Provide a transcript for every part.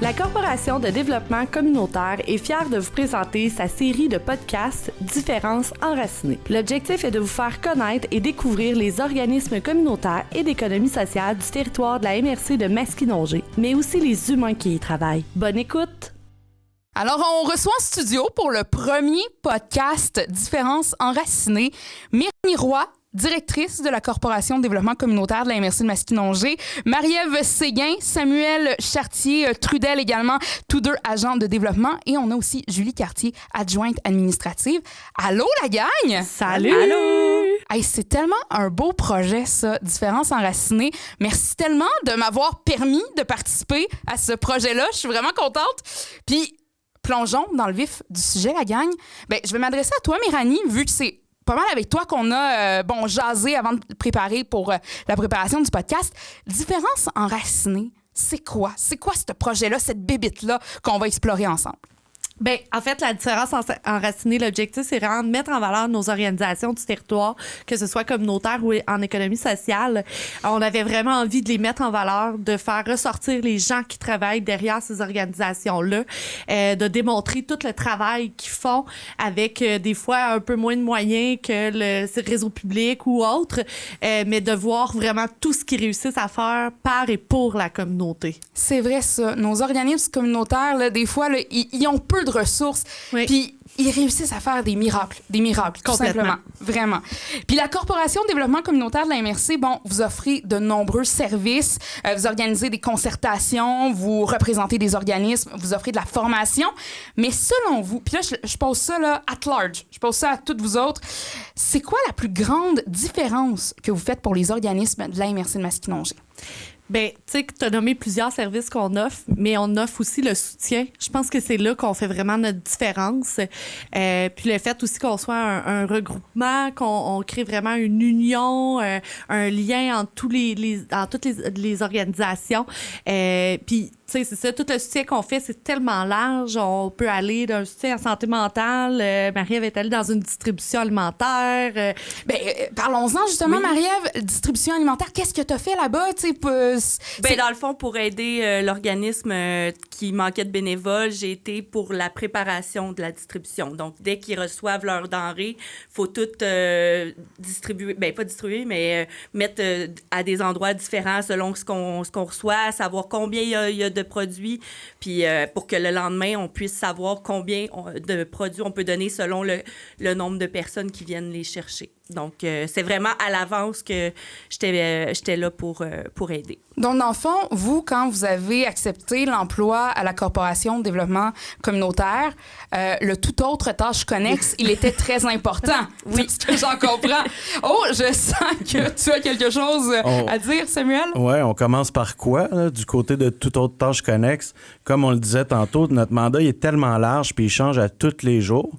La Corporation de développement communautaire est fière de vous présenter sa série de podcasts Différences enracinées. L'objectif est de vous faire connaître et découvrir les organismes communautaires et d'économie sociale du territoire de la MRC de Masquinongé, mais aussi les humains qui y travaillent. Bonne écoute! Alors, on reçoit en studio pour le premier podcast Différences enracinées Myrnie Roy, directrice de la Corporation de développement communautaire de la MRC de Masquinongé, Marie-Ève Séguin, Samuel Chartier-Trudel également, tous deux agents de développement. Et on a aussi Julie Cartier, adjointe administrative. Allô, la gang! Salut! Allô! Hey, c'est tellement un beau projet, ça, Différences enracinées. Merci tellement de m'avoir permis de participer à ce projet-là. Je suis vraiment contente. Puis, plongeons dans le vif du sujet, la gang. Bien, je vais m'adresser à toi, Méranie, vu que c'est pas mal avec toi qu'on a jasé avant de préparer pour la préparation du podcast. Différences enracinées, c'est quoi? C'est quoi ce projet-là, cette bébite-là qu'on va explorer ensemble? Bien, en fait, la différence enracinée, l'objectif, c'est vraiment de mettre en valeur nos organisations du territoire, que ce soit communautaire ou en économie sociale. On avait vraiment envie de les mettre en valeur, de faire ressortir les gens qui travaillent derrière ces organisations-là, de démontrer tout le travail qu'ils font avec des fois un peu moins de moyens que le réseau public ou autre, mais de voir vraiment tout ce qu'ils réussissent à faire par et pour la communauté. C'est vrai, ça. Nos organismes communautaires, là, des fois, là, ils ont peu de ressources, oui. Puis ils réussissent à faire des miracles, tout simplement, vraiment. Puis la Corporation de développement communautaire de la MRC, bon, vous offrez de nombreux services, vous organisez des concertations, vous représentez des organismes, vous offrez de la formation, mais selon vous, puis là, je pose ça là, at large, je pose ça à toutes vous autres, c'est quoi la plus grande différence que vous faites pour les organismes de la MRC de Masquinongé? Bien, tu sais, tu as nommé plusieurs services qu'on offre, mais on offre aussi le soutien. Je pense que c'est là qu'on fait vraiment notre différence. Puis le fait aussi qu'on soit un regroupement, qu'on crée vraiment une union, un lien entre toutes les organisations. Puis, tu sais, c'est ça, tout le soutien qu'on fait, c'est tellement large. On peut aller d'un soutien en santé mentale. Marie-Ève est allée dans une distribution alimentaire. Parlons-en justement, oui. Marie-Ève, distribution alimentaire, qu'est-ce que tu as fait là-bas? Dans le fond, pour aider l'organisme qui manquait de bénévoles, j'ai été pour la préparation de la distribution. Donc, dès qu'ils reçoivent leurs denrées, il faut tout distribuer, pas distribuer, mais mettre à des endroits différents selon ce qu'on reçoit, savoir combien il y a de produits, puis pour que le lendemain, on puisse savoir combien de produits on peut donner selon le nombre de personnes qui viennent les chercher. Donc, c'est vraiment à l'avance que j'étais là pour aider. Donc, dans le fond, vous, quand vous avez accepté l'emploi à la Corporation de développement communautaire, le tout autre tâche connexe, il était très important. Oui. C'est ce que j'en comprends. Oh, je sens que tu as quelque chose à dire, Samuel? Oui, on commence par quoi, là, du côté de toute autre tâche connexe? Comme on le disait tantôt, notre mandat il est tellement large puis il change à tous les jours.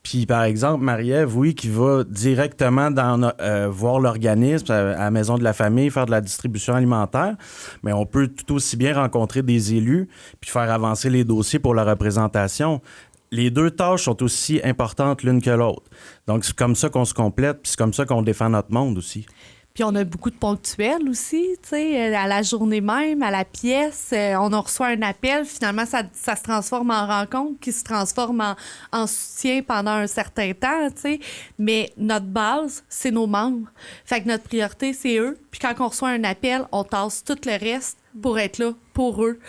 Puis, par exemple, Marie-Ève, oui, qui va directement voir l'organisme à la Maison de la famille, faire de la distribution alimentaire, mais on peut tout aussi bien rencontrer des élus puis faire avancer les dossiers pour la représentation. Les deux tâches sont aussi importantes l'une que l'autre. Donc, c'est comme ça qu'on se complète puis c'est comme ça qu'on défend notre monde aussi. Puis on a beaucoup de ponctuels aussi, tu sais, à la journée même, à la pièce, on en reçoit un appel, finalement ça se transforme en rencontre, qui se transforme en soutien pendant un certain temps, tu sais. Mais notre base, c'est nos membres. Fait que notre priorité, c'est eux. Puis quand on reçoit un appel, on tasse tout le reste pour être là pour eux,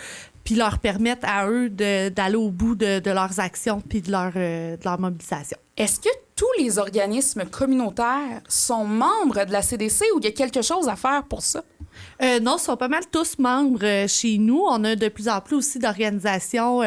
puis leur permettre à eux d'aller au bout de leurs actions puis de leur mobilisation. Est-ce que tous les organismes communautaires sont membres de la CDC ou il y a quelque chose à faire pour ça? Non, ils sont pas mal tous membres chez nous. On a de plus en plus aussi d'organisations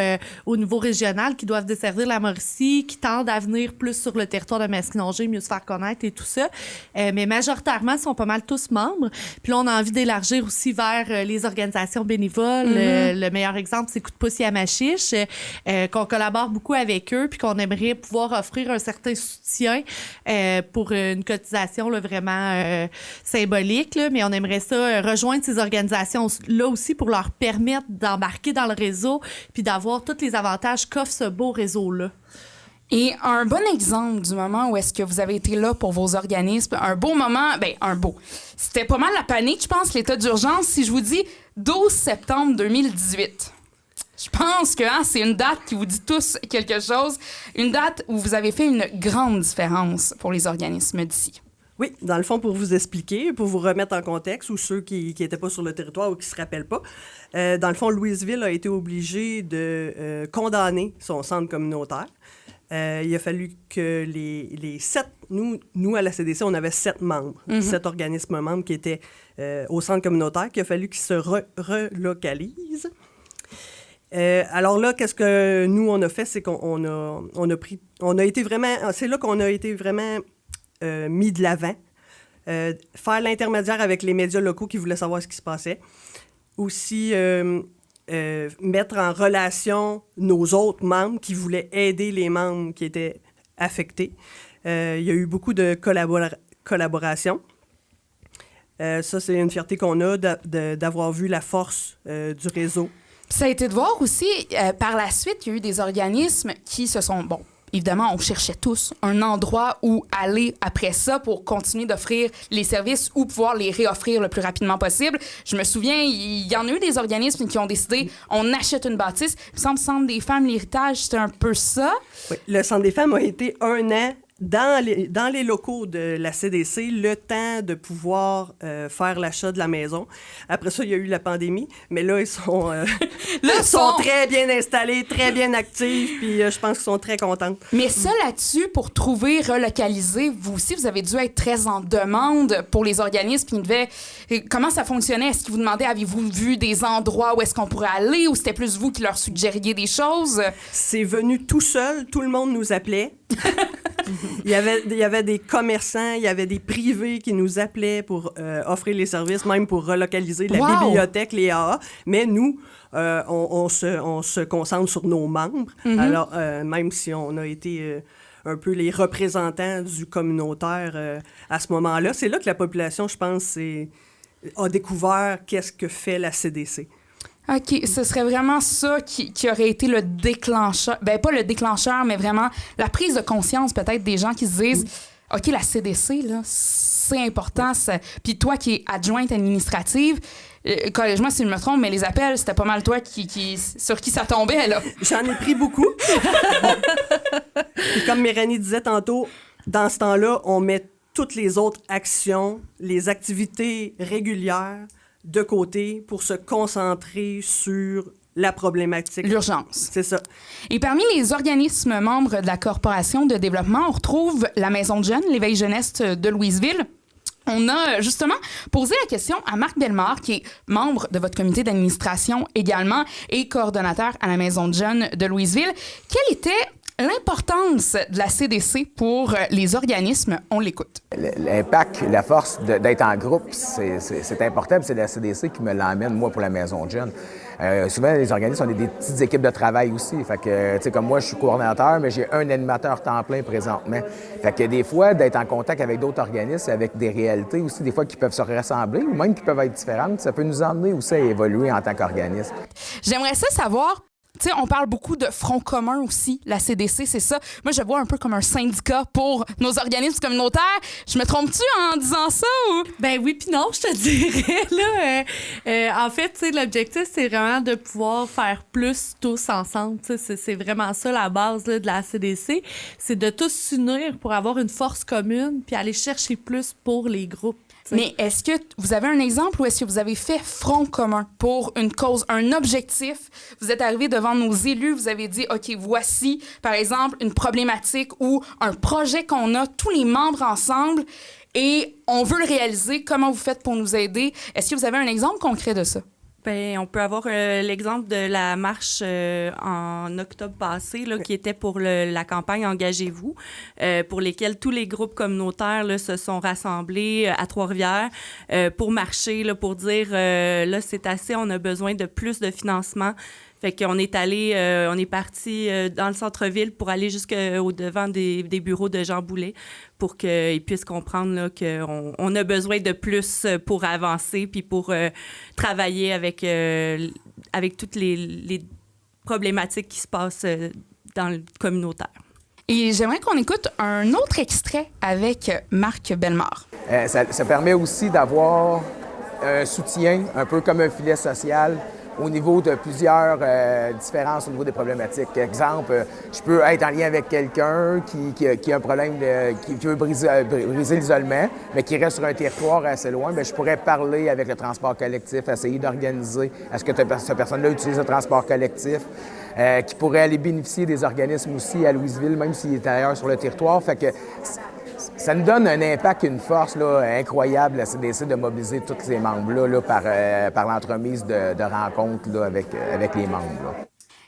au niveau régional qui doivent desservir la Mauricie, qui tendent à venir plus sur le territoire de Masquinongé, mieux se faire connaître et tout ça. Mais majoritairement, ils sont pas mal tous membres. Puis là, on a envie d'élargir aussi vers les organisations bénévoles. Le meilleur exemple, c'est Coup de pouce Yamachiche, qu'on collabore beaucoup avec eux puis qu'on aimerait pouvoir offrir un certain soutien pour une cotisation là, vraiment symbolique. Là, mais on aimerait ça rejoindre ces organisations-là aussi pour leur permettre d'embarquer dans le réseau puis d'avoir tous les avantages qu'offre ce beau réseau-là. Et un bon exemple du moment où est-ce que vous avez été là pour vos organismes, un beau moment, c'était pas mal la panique, je pense, l'état d'urgence, si je vous dis 12 septembre 2018. Je pense que c'est une date qui vous dit tous quelque chose, une date où vous avez fait une grande différence pour les organismes d'ici. Oui, dans le fond, pour vous expliquer, pour vous remettre en contexte, ou ceux qui n'étaient pas sur le territoire ou qui ne se rappellent pas, dans le fond, Louisville a été obligé de condamner son centre communautaire. Il a fallu que les 7... Nous, à la CDC, on avait 7 membres, 7 organismes membres qui étaient au centre communautaire, qu'il a fallu qu'ils se relocalisent. Alors là, qu'est-ce que nous, on a fait, c'est qu'on a été vraiment... C'est là qu'on a été vraiment... mis de l'avant, faire l'intermédiaire avec les médias locaux qui voulaient savoir ce qui se passait. Aussi, mettre en relation nos autres membres qui voulaient aider les membres qui étaient affectés. Il y a eu beaucoup de collaboration. Ça, c'est une fierté qu'on a d'avoir vu la force du réseau. Ça a été de voir aussi, par la suite, il y a eu des organismes qui se sont... Bon, évidemment, on cherchait tous un endroit où aller après ça pour continuer d'offrir les services ou pouvoir les réoffrir le plus rapidement possible. Je me souviens, il y en a eu des organismes qui ont décidé, on achète une bâtisse. Il me semble que le Centre des femmes, l'héritage, c'était un peu ça. Oui, le Centre des femmes a été 1 an dans les locaux de la CDC, le temps de pouvoir faire l'achat de la maison. Après ça, il y a eu la pandémie, mais là, ils sont très bien installés, très bien actifs, puis je pense qu'ils sont très contents. Mais ça, là-dessus, pour trouver, relocaliser, vous aussi, vous avez dû être très en demande pour les organismes qui devaient... Comment ça fonctionnait? Est-ce qu'ils vous demandaient, avez-vous vu des endroits où est-ce qu'on pourrait aller, ou c'était plus vous qui leur suggériez des choses? C'est venu tout seul, tout le monde nous appelait. Il y avait des commerçants, il y avait des privés qui nous appelaient pour offrir les services, même pour relocaliser la bibliothèque, les AA. Mais nous, on se concentre sur nos membres. Alors, même si on a été un peu les représentants du communautaire à ce moment-là, c'est là que la population, je pense, a découvert qu'est-ce que fait la CDC. OK, ce serait vraiment ça qui aurait été le déclencheur. Ben pas le déclencheur, mais vraiment la prise de conscience peut-être des gens qui se disent OK, la CDC, là, c'est important. Puis toi qui es adjointe administrative, corrige-moi si je me trompe, mais les appels, c'était pas mal toi sur qui ça tombait, là. J'en ai pris beaucoup. Et comme Méranie disait tantôt, dans ce temps-là, on met toutes les autres actions, les activités régulières de côté pour se concentrer sur la problématique. L'urgence. C'est ça. Et parmi les organismes membres de la Corporation de développement, on retrouve la Maison de Jeunes, l'Éveil jeunesse de Louisville. On a justement posé la question à Marc Bellemare, qui est membre de votre comité d'administration également et coordonnateur à la Maison de Jeunes de Louisville. Quelle était l'importance de la CDC pour les organismes? On l'écoute. L'impact, la force d'être en groupe, c'est important. C'est la CDC qui me l'emmène, moi, pour la Maison de Jeunes. Souvent, les organismes ont des petites équipes de travail aussi. Fait que, tu sais, comme moi, je suis coordonnateur, mais j'ai un animateur temps plein présentement. Fait que des fois, d'être en contact avec d'autres organismes, avec des réalités aussi, des fois, qui peuvent se ressembler ou même qui peuvent être différentes, ça peut nous emmener aussi à évoluer en tant qu'organisme. J'aimerais ça savoir... Tu sais, on parle beaucoup de front commun aussi, la CDC, c'est ça. Moi, je vois un peu comme un syndicat pour nos organismes communautaires. Je me trompe-tu en disant ça ou? Ben oui, puis non, je te dirais, là. En fait, tu sais, l'objectif, c'est vraiment de pouvoir faire plus tous ensemble. Tu sais, c'est vraiment ça, la base là, de la CDC. C'est de tous s'unir pour avoir une force commune puis aller chercher plus pour les groupes. Mais est-ce que vous avez un exemple ou est-ce que vous avez fait front commun pour une cause, un objectif? Vous êtes arrivé devant nos élus, vous avez dit, OK, voici, par exemple, une problématique ou un projet qu'on a, tous les membres ensemble, et on veut le réaliser. Comment vous faites pour nous aider? Est-ce que vous avez un exemple concret de ça? Bien, on peut avoir l'exemple de la marche en octobre passé, là, qui était pour la campagne Engagez-vous, pour lesquels tous les groupes communautaires là, se sont rassemblés à Trois-Rivières pour marcher, là, pour dire là, c'est assez, on a besoin de plus de financement. Fait qu'on est allé, on est parti dans le centre-ville pour aller jusqu'au devant des bureaux de Jean Boulet pour qu'ils puissent comprendre là, qu'on a besoin de plus pour avancer puis pour travailler avec toutes les problématiques qui se passent dans le communautaire. Et j'aimerais qu'on écoute un autre extrait avec Marc Bellemare. Ça permet aussi d'avoir un soutien, un peu comme un filet social, au niveau de plusieurs différences au niveau des problématiques. Exemple, je peux être en lien avec quelqu'un qui a un problème, qui veut briser l'isolement, mais qui reste sur un territoire assez loin. Bien, je pourrais parler avec le transport collectif, essayer d'organiser à ce que cette personne-là utilise le transport collectif, qui pourrait aller bénéficier des organismes aussi à Louisville, même s'il est ailleurs sur le territoire. Fait que ça nous donne un impact, une force là, incroyable, la CDC, de mobiliser tous ces membres-là là, par l'entremise de rencontres là, avec les membres. Là.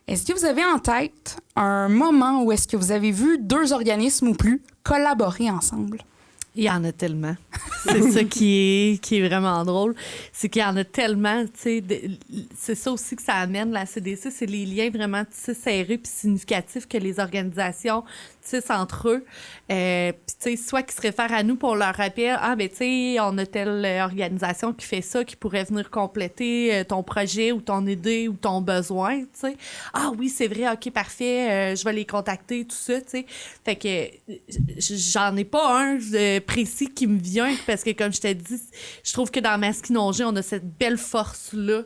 Est-ce que vous avez en tête un moment où est-ce que vous avez vu 2 organismes ou plus collaborer ensemble? Il y en a tellement. C'est ça qui est vraiment drôle. C'est qu'il y en a tellement, tu sais, c'est ça aussi que ça amène la CDC, c'est les liens vraiment serrés puis significatifs que les organisations tissent entre eux. Puis, tu sais, soit qu'ils se réfèrent à nous pour leur rappel, ah, ben, tu sais, on a telle organisation qui fait ça, qui pourrait venir compléter ton projet ou ton idée ou ton besoin, tu sais. Ah oui, c'est vrai, OK, parfait, je vais les contacter, tout ça, tu sais. Fait que j'en ai pas un précis qui me vient parce que, comme je t'ai dit, je trouve que dans Masquinongé, on a cette belle force-là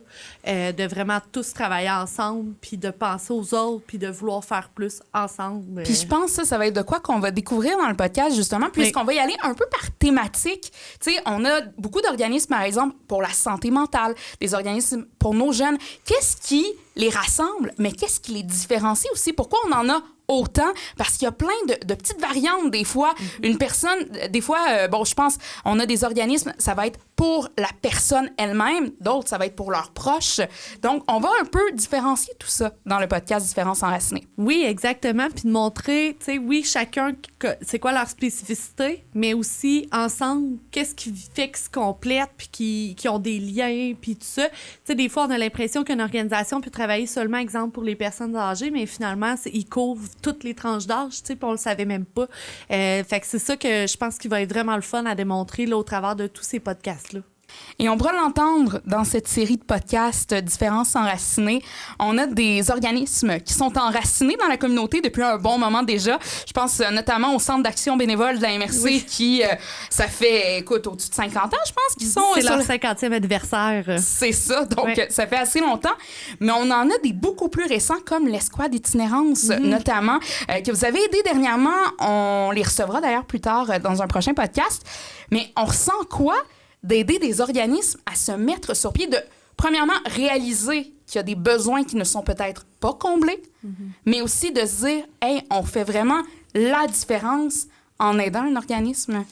de vraiment tous travailler ensemble puis de penser aux autres puis de vouloir faire plus ensemble. Puis je pense que ça va être de quoi qu'on va découvrir dans le podcast, justement, puisqu'on va y aller un peu par thématique. Tu sais, on a beaucoup d'organismes, par exemple, pour la santé mentale, des organismes pour nos jeunes. Qu'est-ce qui les rassemble, mais qu'est-ce qui les différencie aussi? Pourquoi on en a autant? Parce qu'il y a plein de petites variantes des fois. Une personne, des fois, bon, je pense, on a des organismes, ça va être pour la personne elle-même, d'autres, ça va être pour leurs proches. Donc, on va un peu différencier tout ça dans le podcast Différences enracinées. Oui, exactement. Puis de montrer, tu sais, oui, chacun, c'est quoi leur spécificité, mais aussi, ensemble, qu'est-ce qui fait qu'ils se complètent puis qui ont des liens, puis tout ça. Tu sais, des fois, on a l'impression qu'une organisation peut travailler seulement, exemple, pour les personnes âgées, mais finalement, ils couvrent toutes les tranches d'âge, tu sais, puis on le savait même pas. Fait que c'est ça que je pense qu'il va être vraiment le fun à démontrer là, au travers de tous ces podcasts-là. Et on pourra l'entendre dans cette série de podcasts Différences enracinées. On a des organismes qui sont enracinés dans la communauté depuis un bon moment déjà. Je pense notamment au Centre d'action bénévole de la MRC qui, ça fait, écoute, au-dessus de 50 ans, je pense, qu'ils sont... C'est leur 50e anniversaire. C'est ça, donc ça fait assez longtemps. Mais on en a des beaucoup plus récents, comme l'Escouade d'itinérance, notamment, que vous avez aidé dernièrement. On les recevra d'ailleurs plus tard dans un prochain podcast. Mais on ressent quoi d'aider des organismes à se mettre sur pied, de, premièrement, réaliser qu'il y a des besoins qui ne sont peut-être pas comblés, mais aussi de se dire, hey, on fait vraiment la différence en aidant un organisme?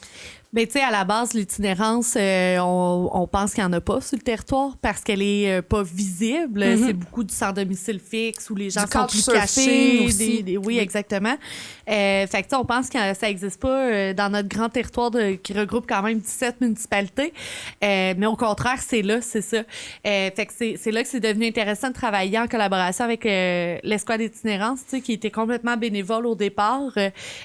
Bien, tu sais, à la base, l'itinérance, on pense qu'il n'y en a pas sur le territoire parce qu'elle est pas visible. C'est beaucoup du sans domicile fixe où les gens sont plus cachés. Oui, exactement. Fait que, tu sais, on pense que ça n'existe pas dans notre grand territoire qui regroupe quand même 17 municipalités. Mais au contraire, c'est là, c'est ça. Fait que c'est là que c'est devenu intéressant de travailler en collaboration avec l'Escouade d'itinérance, tu sais, qui était complètement bénévole au départ.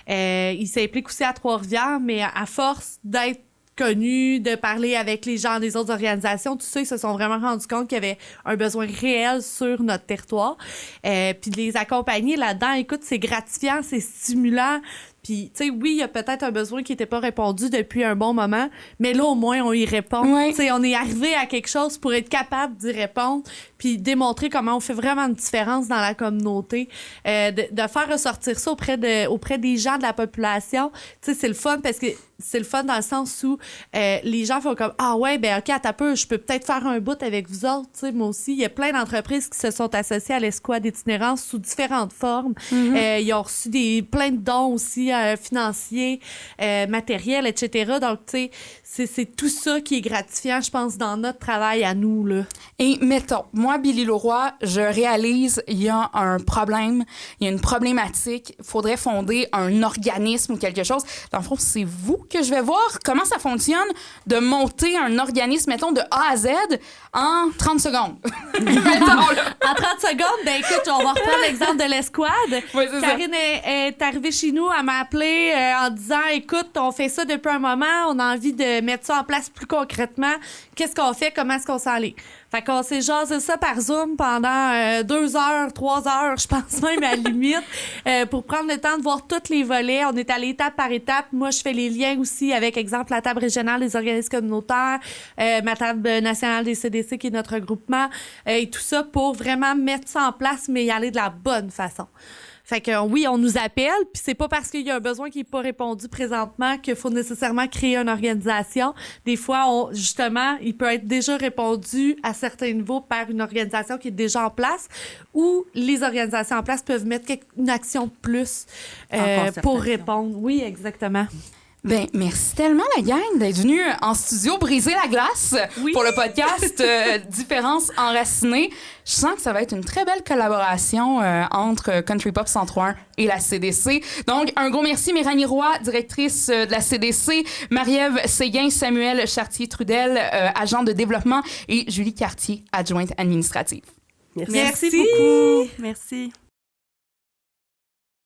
Il s'implique aussi à Trois-Rivières, mais à force d'être connus, de parler avec les gens des autres organisations, tout ça, ils se sont vraiment rendus compte qu'il y avait un besoin réel sur notre territoire. Puis de les accompagner là-dedans, écoute, c'est gratifiant, c'est stimulant. Puis, tu sais, oui, il y a peut-être un besoin qui n'était pas répondu depuis un bon moment, mais là, au moins, on y répond. Tu sais, on est arrivé à quelque chose pour être capable d'y répondre, puis démontrer comment on fait vraiment une différence dans la communauté. De faire ressortir ça auprès des gens de la population, tu sais, c'est le fun parce que c'est le fun dans le sens où les gens font comme « Ah ouais, ben OK, attends un peu, je peux peut-être faire un bout avec vous autres. » Tu sais, moi aussi, il y a plein d'entreprises qui se sont associées à l'Escouade d'itinérance sous différentes formes. Ils ont reçu plein de dons aussi financiers, matériels, etc. Donc, tu sais, c'est tout ça qui est gratifiant, je pense, dans notre travail à nous, là. Et mettons, moi, Billy Leroy, je réalise il y a un problème, il y a une problématique, il faudrait fonder un organisme ou quelque chose. Dans le fond, c'est vous que je vais voir comment ça fonctionne de monter un organisme, mettons, de A à Z en 30 secondes. En 30 secondes, ben écoute, on va reprendre l'exemple de l'Escouade. Oui, c'est Karine est arrivée chez nous, elle m'a m'a appelé en disant « Écoute, on fait ça depuis un moment, on a envie de mettre ça en place plus concrètement. Qu'est-ce qu'on fait? Comment est-ce qu'on s'en allait? » Fait qu'on s'est jasé ça par Zoom pendant 2 heures, 3 heures, je pense même à la limite, pour prendre le temps de voir tous les volets. On est allé étape par étape. Moi, je fais les liens aussi avec, exemple, la table régionale des organismes communautaires, ma table nationale des CDC qui est notre regroupement, et tout ça pour vraiment mettre ça en place, mais y aller de la bonne façon. Fait que oui, on nous appelle, puis c'est pas parce qu'il y a un besoin qui n'est pas répondu présentement qu'il faut nécessairement créer une organisation. Des fois, justement, il peut être déjà répondu à certains niveaux par une organisation qui est déjà en place, ou les organisations en place peuvent mettre une action de plus pour répondre. Oui, exactement. Ben, merci tellement, la gang, d'être venue en studio briser la glace pour le podcast Différences enracinées. Je sens que ça va être une très belle collaboration entre Country Pop 103.1 et la CDC. Donc, un gros merci, Méranie Roy, directrice de la CDC, Marie-Ève Séguin, Samuel Chartier-Trudel, agent de développement, et Julie Cartier, adjointe administrative. Merci beaucoup. Merci.